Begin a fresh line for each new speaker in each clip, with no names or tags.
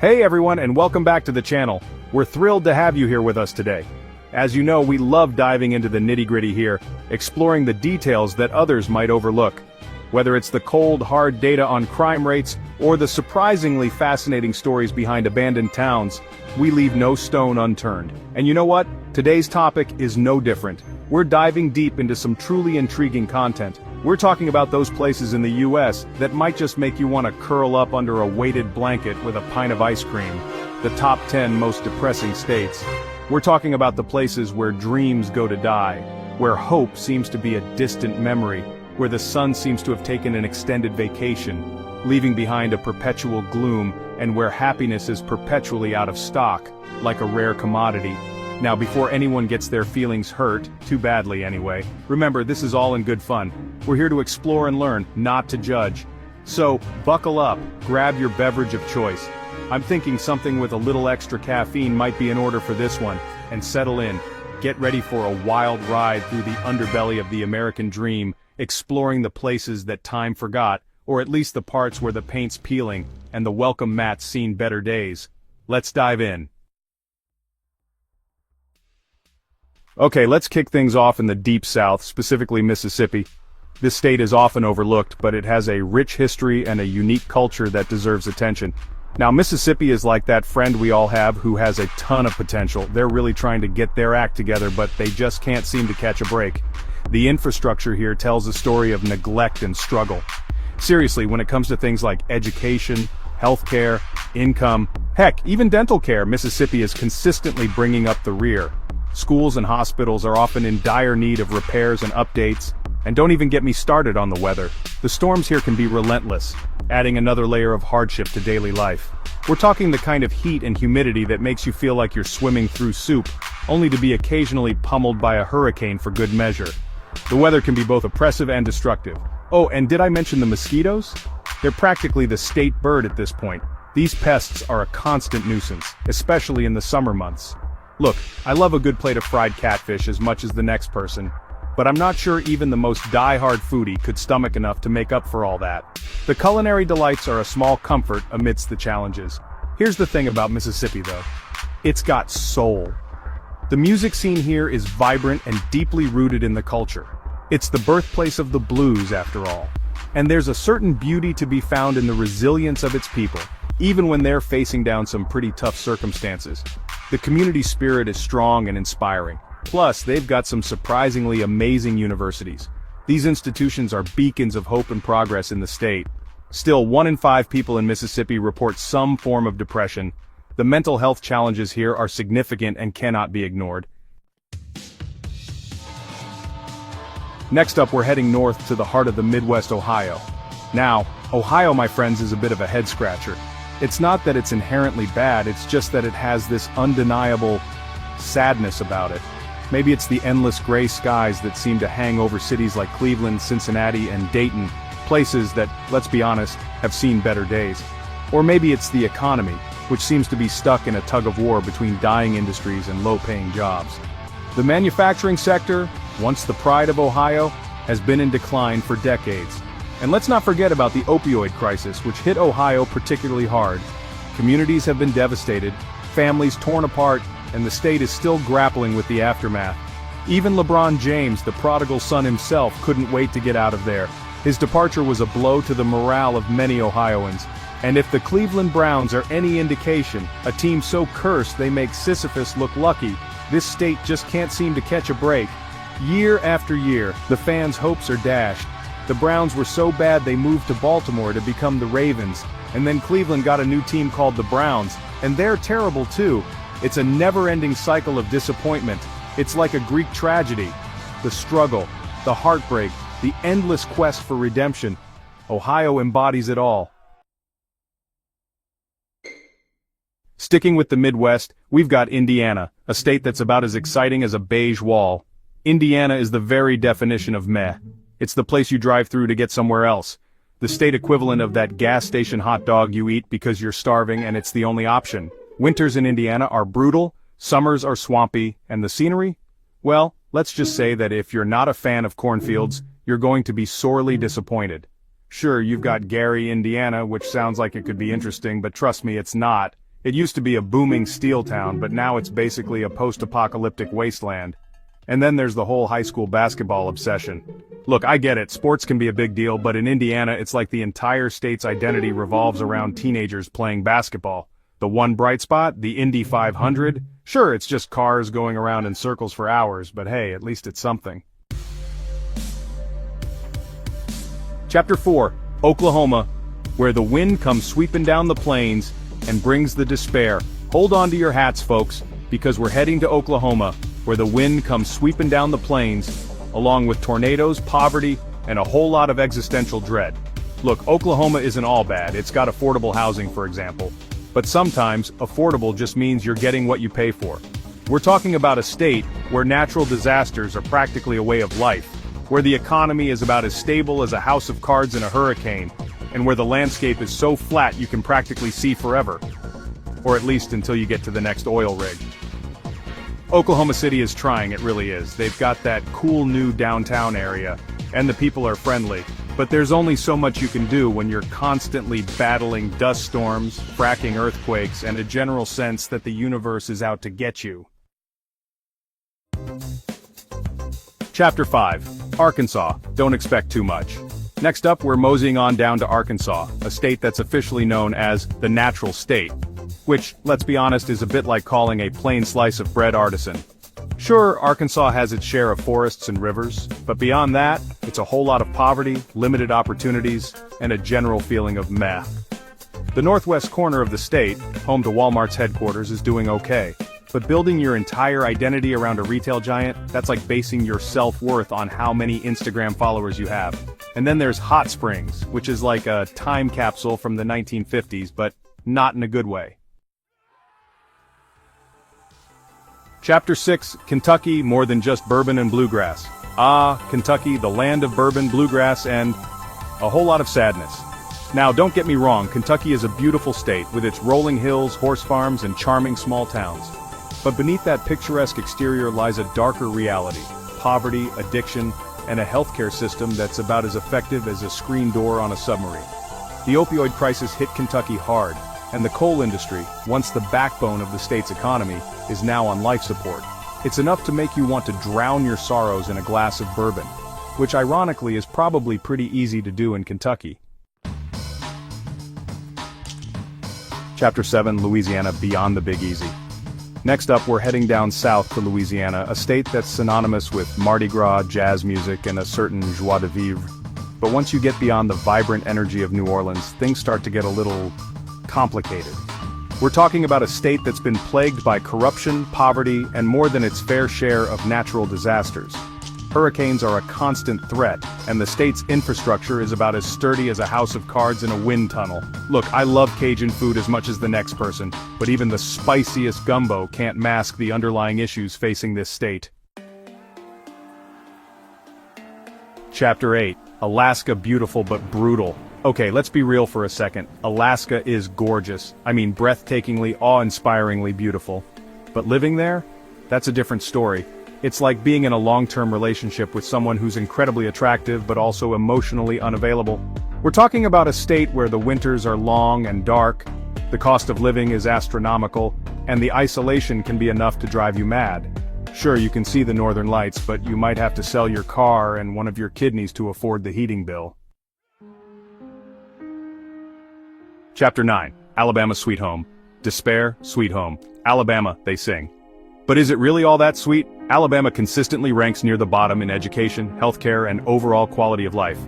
Hey everyone, and welcome back to the channel. We're thrilled to have you here with us today. As you know, we love diving into the nitty-gritty here, exploring the details that others might overlook. Whether it's the cold, hard data on crime rates, or the surprisingly fascinating stories behind abandoned towns, we leave no stone unturned. And you know what? Today's topic is no different. We're diving deep into some truly intriguing content. We're talking about those places in the US that might just make you want to curl up under a weighted blanket with a pint of ice cream. The top 10 most depressing states. We're talking about the places where dreams go to die, where hope seems to be a distant memory, where the sun seems to have taken an extended vacation, leaving behind a perpetual gloom, and where happiness is perpetually out of stock, like a rare commodity. Now, before anyone gets their feelings hurt, too badly anyway, remember this is all in good fun. We're here to explore and learn, not to judge. So, buckle up, grab your beverage of choice. I'm thinking something with a little extra caffeine might be in order for this one, and settle in. Get ready for a wild ride through the underbelly of the American dream, exploring the places that time forgot, or at least the parts where the paint's peeling, and the welcome mat's seen better days. Let's dive in. Okay, let's kick things off in the Deep South, specifically Mississippi. This state is often overlooked, but it has a rich history and a unique culture that deserves attention. Now, Mississippi is like that friend we all have who has a ton of potential. They're really trying to get their act together, but they just can't seem to catch a break. The infrastructure here tells a story of neglect and struggle. Seriously, when it comes to things like education, healthcare, income, heck, even dental care, Mississippi is consistently bringing up the rear. Schools and hospitals are often in dire need of repairs and updates, and don't even get me started on the weather. The storms here can be relentless, adding another layer of hardship to daily life. We're talking the kind of heat and humidity that makes you feel like you're swimming through soup, only to be occasionally pummeled by a hurricane for good measure. The weather can be both oppressive and destructive. Oh, and did I mention the mosquitoes? They're practically the state bird at this point. These pests are a constant nuisance, especially in the summer months. Look, I love a good plate of fried catfish as much as the next person, but I'm not sure even the most die-hard foodie could stomach enough to make up for all that. The culinary delights are a small comfort amidst the challenges. Here's the thing about Mississippi though. It's got soul. The music scene here is vibrant and deeply rooted in the culture. It's the birthplace of the blues after all. And there's a certain beauty to be found in the resilience of its people, even when they're facing down some pretty tough circumstances. The community spirit is strong and inspiring. Plus, they've got some surprisingly amazing universities. These institutions are beacons of hope and progress in the state. Still, 1 in 5 people in Mississippi report some form of depression. The mental health challenges here are significant and cannot be ignored. Next up, we're heading north to the heart of the Midwest, Ohio. Now, Ohio, my friends, is a bit of a head-scratcher. It's not that it's inherently bad, it's just that it has this undeniable sadness about it. Maybe it's the endless gray skies that seem to hang over cities like Cleveland, Cincinnati, and Dayton, places that, let's be honest, have seen better days. Or maybe it's the economy, which seems to be stuck in a tug-of-war between dying industries and low-paying jobs. The manufacturing sector, once the pride of Ohio, has been in decline for decades. And let's not forget about the opioid crisis, which hit Ohio particularly hard. Communities have been devastated, families torn apart, and the state is still grappling with the aftermath. Even LeBron James, the prodigal son himself, couldn't wait to get out of there. His departure was a blow to the morale of many Ohioans. And if the Cleveland Browns are any indication, a team so cursed they make Sisyphus look lucky, this state just can't seem to catch a break. Year after year, the fans' hopes are dashed. The Browns were so bad they moved to Baltimore to become the Ravens, and then Cleveland got a new team called the Browns, and they're terrible too. It's a never-ending cycle of disappointment. It's like a Greek tragedy. The struggle, the heartbreak, the endless quest for redemption. Ohio embodies it all. Sticking with the Midwest, we've got Indiana, a state that's about as exciting as a beige wall. Indiana is the very definition of meh. It's the place you drive through to get somewhere else. The state equivalent of that gas station hot dog you eat because you're starving and it's the only option. Winters in Indiana are brutal, summers are swampy, and the scenery? Well, let's just say that if you're not a fan of cornfields, you're going to be sorely disappointed. Sure, you've got Gary, Indiana, which sounds like it could be interesting, but trust me, it's not. It used to be a booming steel town, but now it's basically a post-apocalyptic wasteland. And then there's the whole high school basketball obsession. Look, I get it, sports can be a big deal, but in Indiana it's like the entire state's identity revolves around teenagers playing basketball. The one bright spot, the Indy 500, sure, it's just cars going around in circles for hours, but hey, at least it's something. Chapter 4, Oklahoma, where the wind comes sweeping down the plains and brings the despair. Hold on to your hats, folks, because we're heading to Oklahoma, where the wind comes sweeping down the plains, along with tornadoes, poverty, and a whole lot of existential dread. Look, Oklahoma isn't all bad. It's got affordable housing, for example. But sometimes, affordable just means you're getting what you pay for. We're talking about a state where natural disasters are practically a way of life, where the economy is about as stable as a house of cards in a hurricane, and where the landscape is so flat you can practically see forever. Or at least until you get to the next oil rig. Oklahoma City is trying, it really is. They've got that cool new downtown area, and the people are friendly. But there's only so much you can do when you're constantly battling dust storms, fracking earthquakes, and a general sense that the universe is out to get you. Chapter 5, Arkansas. Don't expect too much. Next up, we're moseying on down to Arkansas, a state that's officially known as the natural state, which, let's be honest, is a bit like calling a plain slice of bread artisan. Sure, Arkansas has its share of forests and rivers, but beyond that, it's a whole lot of poverty, limited opportunities, and a general feeling of meh. The northwest corner of the state, home to Walmart's headquarters, is doing okay. But building your entire identity around a retail giant, that's like basing your self-worth on how many Instagram followers you have. And then there's Hot Springs, which is like a time capsule from the 1950s, but not in a good way. Chapter 6, Kentucky, more than just bourbon and bluegrass. Ah, Kentucky, the land of bourbon, bluegrass, and a whole lot of sadness. Now, don't get me wrong, Kentucky is a beautiful state, with its rolling hills, horse farms, and charming small towns. But beneath that picturesque exterior lies a darker reality: poverty, addiction, and a healthcare system that's about as effective as a screen door on a submarine. The opioid crisis hit Kentucky hard, and the coal industry, once the backbone of the state's economy, is now on life support. It's enough to make you want to drown your sorrows in a glass of bourbon, which ironically is probably pretty easy to do in Kentucky. Chapter 7, Louisiana, beyond the Big Easy. Next up, we're heading down south to Louisiana, a state that's synonymous with Mardi Gras, jazz music, and a certain joie de vivre. But once you get beyond the vibrant energy of New Orleans, things start to get a little complicated. We're talking about a state that's been plagued by corruption, poverty, and more than its fair share of natural disasters. Hurricanes are a constant threat, and the state's infrastructure is about as sturdy as a house of cards in a wind tunnel. Look, I love Cajun food as much as the next person, but even the spiciest gumbo can't mask the underlying issues facing this state. Chapter 8, Alaska, beautiful but brutal. Okay, let's be real for a second. Alaska is gorgeous. I mean, breathtakingly, awe-inspiringly beautiful. But living there? That's a different story. It's like being in a long-term relationship with someone who's incredibly attractive but also emotionally unavailable. We're talking about a state where the winters are long and dark, the cost of living is astronomical, and the isolation can be enough to drive you mad. Sure, you can see the northern lights, but you might have to sell your car and one of your kidneys to afford the heating bill. Chapter 9, Alabama, sweet home. Despair, sweet home. Alabama, they sing. But is it really all that sweet? Alabama consistently ranks near the bottom in education, healthcare, and overall quality of life.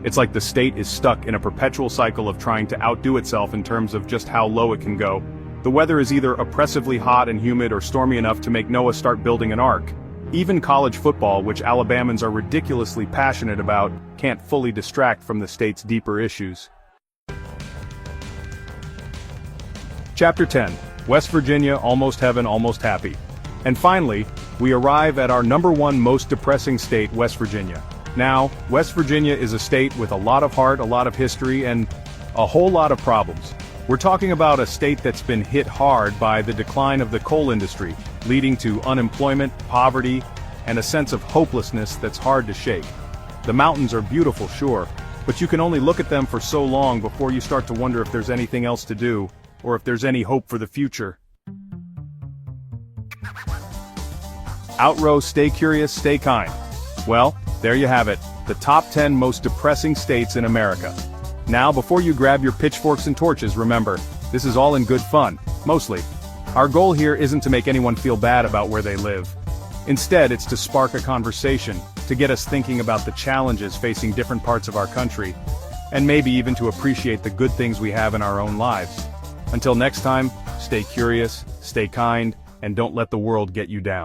It's like the state is stuck in a perpetual cycle of trying to outdo itself in terms of just how low it can go. The weather is either oppressively hot and humid or stormy enough to make Noah start building an ark. Even college football, which Alabamans are ridiculously passionate about, can't fully distract from the state's deeper issues. Chapter 10, West Virginia, almost heaven, almost happy. And finally, we arrive at our #1 most depressing state, West Virginia. Now, West Virginia is a state with a lot of heart, a lot of history, and a whole lot of problems. We're talking about a state that's been hit hard by the decline of the coal industry, leading to unemployment, poverty, and a sense of hopelessness that's hard to shake. The mountains are beautiful, sure, but you can only look at them for so long before you start to wonder if there's anything else to do. or if there's any hope for the future. Outro, stay curious, stay kind. Well, there you have it, the top 10 most depressing states in America. Now, before you grab your pitchforks and torches, remember, this is all in good fun, mostly. Our goal here isn't to make anyone feel bad about where they live. Instead, it's to spark a conversation, to get us thinking about the challenges facing different parts of our country, and maybe even to appreciate the good things we have in our own lives. Until next time, stay curious, stay kind, and don't let the world get you down.